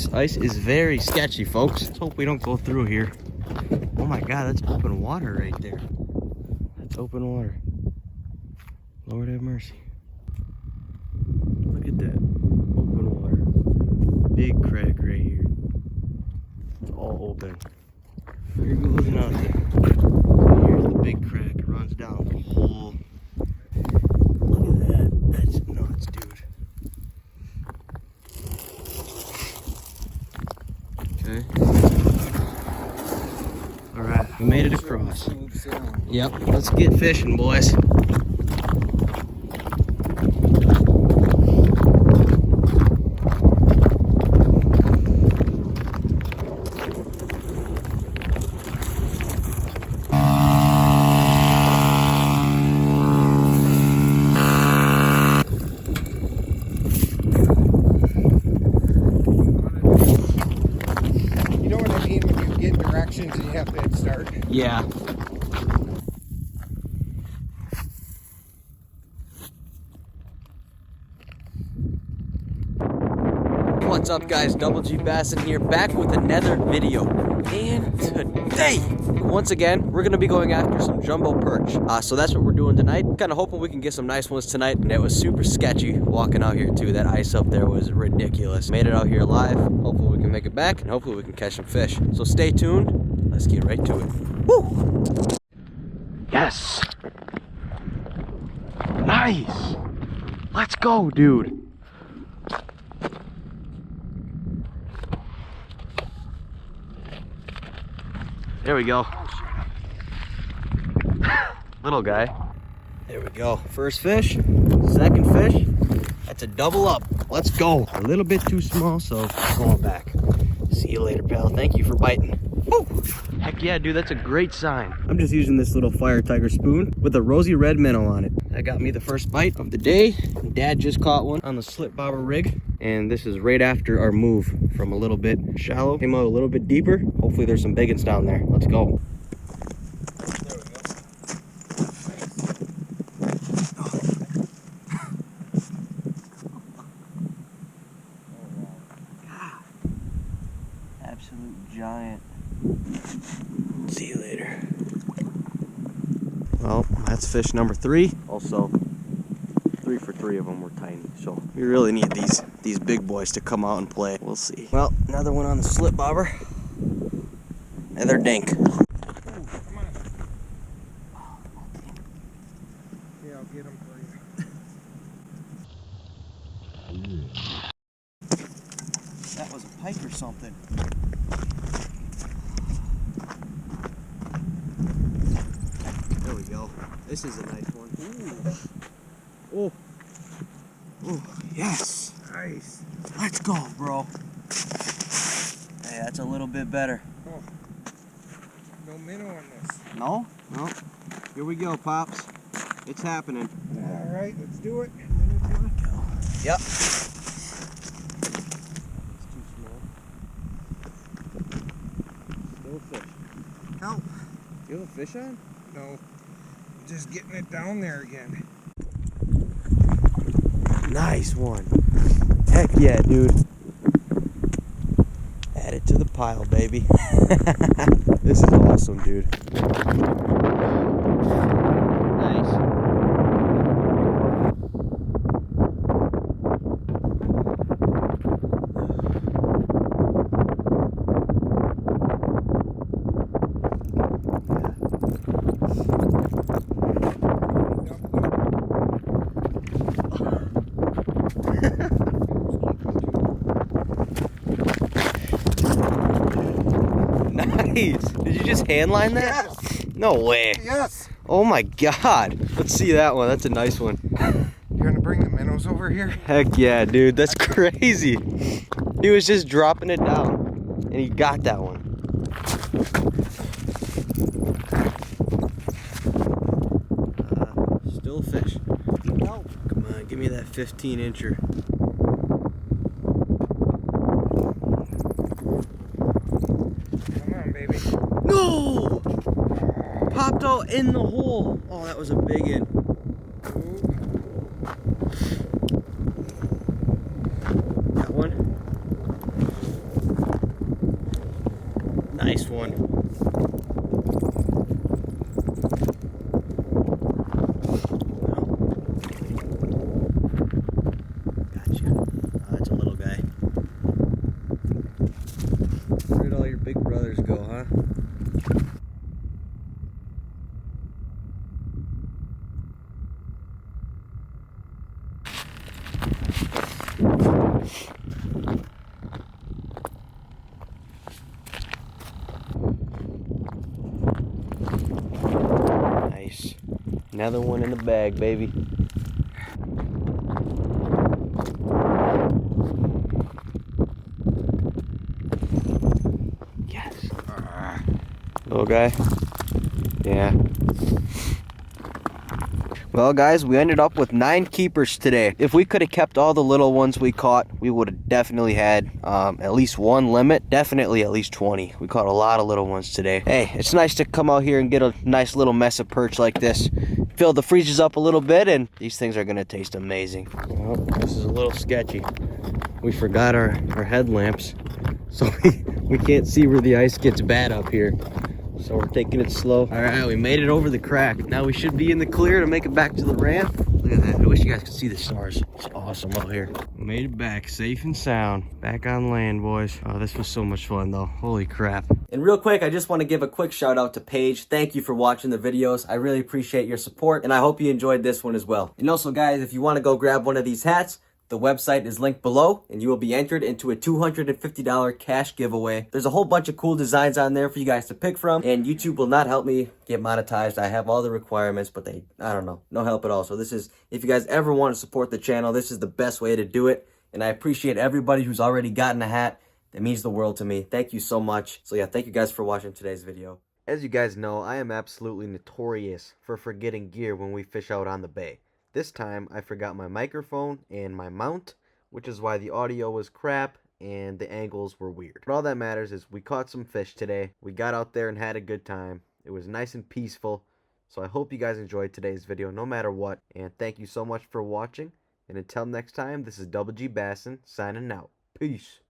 This ice is very sketchy, folks. Let's hope we don't go through here. Oh my God, that's open water right there. That's open water. Lord have mercy. Look at that. Open water. Big crack right here. It's all open. Here goes nothing. Here's the big crack. It runs down the whole. Look at that. That's nuts, dude. Okay. Alright, we made it across. Yep, let's get fishing, boys. And you have to hit start. Yeah. What's up, guys? Double G Bassin here, back with another video. And today, once again, we're gonna be going after some jumbo perch. So that's what we're doing tonight. Kind of hoping we can get some nice ones tonight. And it was super sketchy walking out here too. That ice up there was ridiculous. Made it out here live. Hopefully we can make it back, and hopefully we can catch some fish. So stay tuned. Let's get right to it. Woo! Yes! Nice! Let's go, dude! There we go. Little guy. There we go. First fish, second fish. That's a double up. Let's go. A little bit too small, so going back. See you later, pal. Thank you for biting. Woo! Heck yeah, dude, that's a great sign. I'm just using this little Fire Tiger spoon with a rosy red minnow on it. That got me the first bite of the day. Dad just caught one on the slip bobber rig. And this is right after our move from a little bit shallow. Came out a little bit deeper. Hopefully there's some big ones down there. Let's go. Absolute giant. See you later. Well, that's fish number 3. Also, 3 for 3 of them were tiny. So we really need these big boys to come out and play. We'll see. Well, another one on the slip bobber. Another dink. Ooh, come on. Yeah, I'll get them for you. That was a pike or something. There we go. This is a nice one. Ooh. Oh. Oh, yes. Nice. Let's go, bro. Hey, that's a little bit better. Oh. No minnow on this. No? No. Here we go, Pops. It's happening. All right, let's do it. Yep. Fish. Help. You have a fish on? No. Just getting it down there again. Nice one. Heck yeah, dude. Add it to the pile, baby. This is awesome, dude. Nice. Nice. Did you just hand line that? Yes. No way. Yes. Oh my God. Let's see that one. That's a nice one. You gonna bring the minnows over here? Heck yeah, dude. That's crazy. He was just dropping it down and he got that one. Still fish. No. Come on, give me that 15-incher. Come on, baby. No! Popped out in the hole. Oh, that was a big one. Got one? Nice. Another one in the bag, baby. Yes. Little guy. Yeah. Well, guys, we ended up with 9 keepers today. If we could have kept all the little ones we caught, we would have definitely had at least one limit. Definitely at least 20. We caught a lot of little ones today. Hey, it's nice to come out here and get a nice little mess of perch like this. Fill the freezers up a little bit, and these things are going to taste amazing. Well, this is a little sketchy. We forgot our headlamps, so we can't see where the ice gets bad up here. So we're taking it slow. All right, we made it over the crack. Now we should be in the clear to make it back to the ramp. Look at that. I wish you guys could see the stars. It's awesome out here. Made it back safe and sound. Back on land, boys. Oh, this was so much fun, though. Holy crap. And real quick, I just want to give a quick shout out to Paige. Thank you for watching the videos. I really appreciate your support, and I hope you enjoyed this one as well. And also, guys, if you want to go grab one of these hats, the website is linked below, and you will be entered into a $250 cash giveaway. There's a whole bunch of cool designs on there for you guys to pick from, and YouTube will not help me get monetized. I have all the requirements, but I don't know, no help at all. So this is, if you guys ever want to support the channel, this is the best way to do it. And I appreciate everybody who's already gotten a hat. That means the world to me. Thank you so much. So yeah, thank you guys for watching today's video. As you guys know, I am absolutely notorious for forgetting gear when we fish out on the bay. This time, I forgot my microphone and my mount, which is why the audio was crap and the angles were weird. But all that matters is we caught some fish today. We got out there and had a good time. It was nice and peaceful. So I hope you guys enjoyed today's video no matter what. And thank you so much for watching. And until next time, this is Double G Bassin signing out. Peace.